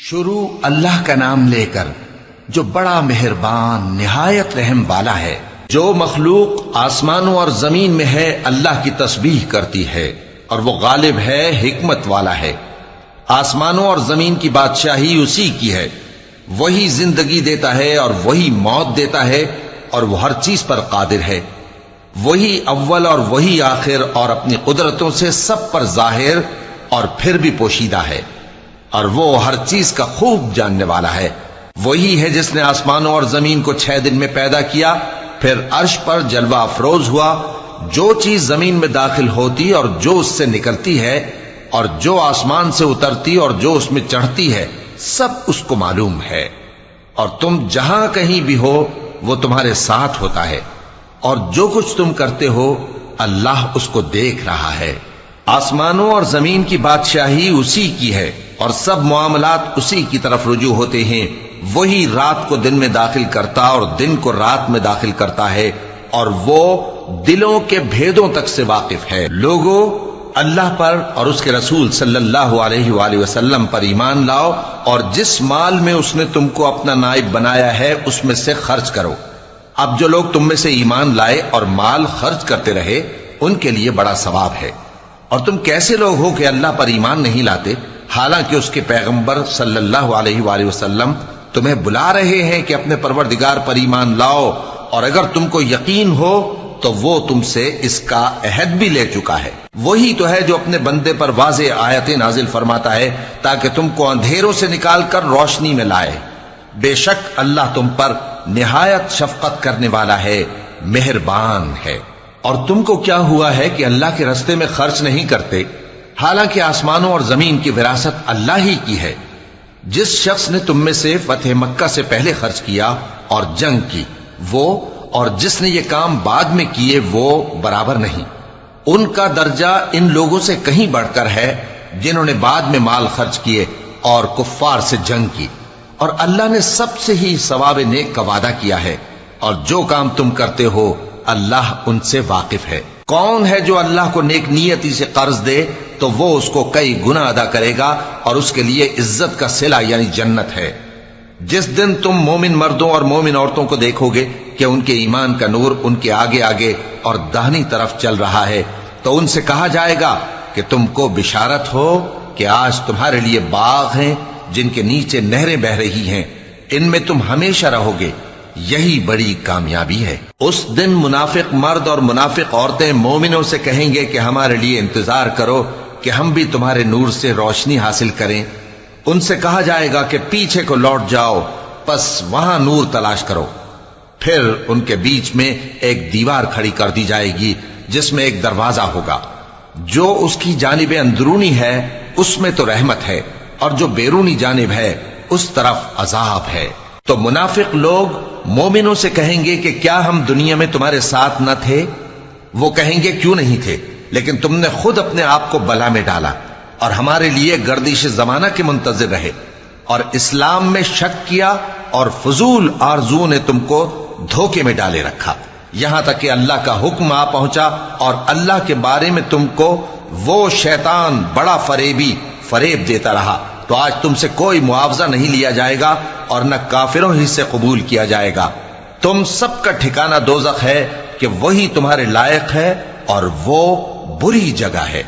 شروع اللہ کا نام لے کر جو بڑا مہربان نہایت رحم والا ہے۔ جو مخلوق آسمانوں اور زمین میں ہے اللہ کی تسبیح کرتی ہے اور وہ غالب ہے، حکمت والا ہے۔ آسمانوں اور زمین کی بادشاہی اسی کی ہے، وہی زندگی دیتا ہے اور وہی موت دیتا ہے اور وہ ہر چیز پر قادر ہے۔ وہی اول اور وہی آخر اور اپنی قدرتوں سے سب پر ظاہر اور پھر بھی پوشیدہ ہے، اور وہ ہر چیز کا خوب جاننے والا ہے۔ وہی ہے جس نے آسمانوں اور زمین کو 6 دن میں پیدا کیا، پھر عرش پر جلوہ افروز ہوا۔ جو چیز زمین میں داخل ہوتی اور جو اس سے نکلتی ہے، اور جو آسمان سے اترتی اور جو اس میں چڑھتی ہے، سب اس کو معلوم ہے۔ اور تم جہاں کہیں بھی ہو وہ تمہارے ساتھ ہوتا ہے، اور جو کچھ تم کرتے ہو اللہ اس کو دیکھ رہا ہے۔ آسمانوں اور زمین کی بادشاہی اسی کی ہے، اور سب معاملات اسی کی طرف رجوع ہوتے ہیں۔ وہی رات کو دن میں داخل کرتا اور دن کو رات میں داخل کرتا ہے، اور وہ دلوں کے بھیدوں تک سے واقف ہے۔ لوگوں، اللہ پر اور اس کے رسول صلی اللہ علیہ وآلہ وسلم پر ایمان لاؤ، اور جس مال میں اس نے تم کو اپنا نائب بنایا ہے اس میں سے خرچ کرو۔ اب جو لوگ تم میں سے ایمان لائے اور مال خرچ کرتے رہے ان کے لیے بڑا ثواب ہے۔ اور تم کیسے لوگ ہو کہ اللہ پر ایمان نہیں لاتے، حالانکہ اس کے پیغمبر صلی اللہ علیہ وآلہ وسلم تمہیں بلا رہے ہیں کہ اپنے پروردگار پر ایمان لاؤ، اور اگر تم کو یقین ہو تو وہ تم سے اس کا عہد بھی لے چکا ہے۔ وہی تو ہے جو اپنے بندے پر واضح آیتیں نازل فرماتا ہے تاکہ تم کو اندھیروں سے نکال کر روشنی میں لائے۔ بے شک اللہ تم پر نہایت شفقت کرنے والا ہے، مہربان ہے۔ اور تم کو کیا ہوا ہے کہ اللہ کے رستے میں خرچ نہیں کرتے، حالانکہ آسمانوں اور زمین کی وراثت اللہ ہی کی ہے۔ جس شخص نے تم میں سے فتح مکہ سے پہلے خرچ کیا اور جنگ کی، وہ اور جس نے یہ کام بعد میں کیے وہ برابر نہیں۔ ان کا درجہ ان لوگوں سے کہیں بڑھ کر ہے جنہوں نے بعد میں مال خرچ کیے اور کفار سے جنگ کی، اور اللہ نے سب سے ہی ثواب نیک کا وعدہ کیا ہے، اور جو کام تم کرتے ہو اللہ ان سے واقف ہے۔ کون ہے جو اللہ کو نیک نیتی سے قرض دے تو وہ اس کو کئی گنا ادا کرے گا، اور اس کے لیے عزت کا صلہ یعنی جنت ہے۔ جس دن تم مومن مردوں اور مومن عورتوں کو دیکھو گے کہ ان کے ایمان کا نور ان کے آگے آگے اور داہنی طرف چل رہا ہے، تو ان سے کہا جائے گا کہ تم کو بشارت ہو کہ آج تمہارے لیے باغ ہیں جن کے نیچے نہریں بہ رہی ہیں، ان میں تم ہمیشہ رہو گے، یہی بڑی کامیابی ہے۔ اس دن منافق مرد اور منافق عورتیں مومنوں سے کہیں گے کہ ہمارے لیے انتظار کرو کہ ہم بھی تمہارے نور سے روشنی حاصل کریں۔ ان سے کہا جائے گا کہ پیچھے کو لوٹ جاؤ، پس وہاں نور تلاش کرو۔ پھر ان کے بیچ میں ایک دیوار کھڑی کر دی جائے گی جس میں ایک دروازہ ہوگا، جو اس کی جانب اندرونی ہے اس میں تو رحمت ہے، اور جو بیرونی جانب ہے اس طرف عذاب ہے۔ تو منافق لوگ مومنوں سے کہیں گے کہ کیا ہم دنیا میں تمہارے ساتھ نہ تھے؟ وہ کہیں گے کیوں نہیں تھے، لیکن تم نے خود اپنے آپ کو بلا میں ڈالا اور ہمارے لیے گردش زمانہ کے منتظر رہے، اور اسلام میں شک کیا اور فضول آرزو نے تم کو دھوکے میں ڈالے رکھا، یہاں تک کہ اللہ کا حکم آ پہنچا اور اللہ کے بارے میں تم کو وہ شیطان بڑا فریبی فریب دیتا رہا۔ تو آج تم سے کوئی معاوضہ نہیں لیا جائے گا اور نہ کافروں ہی سے قبول کیا جائے گا۔ تم سب کا ٹھکانہ دوزخ ہے کہ وہی تمہارے لائق ہے، اور وہ بری جگہ ہے۔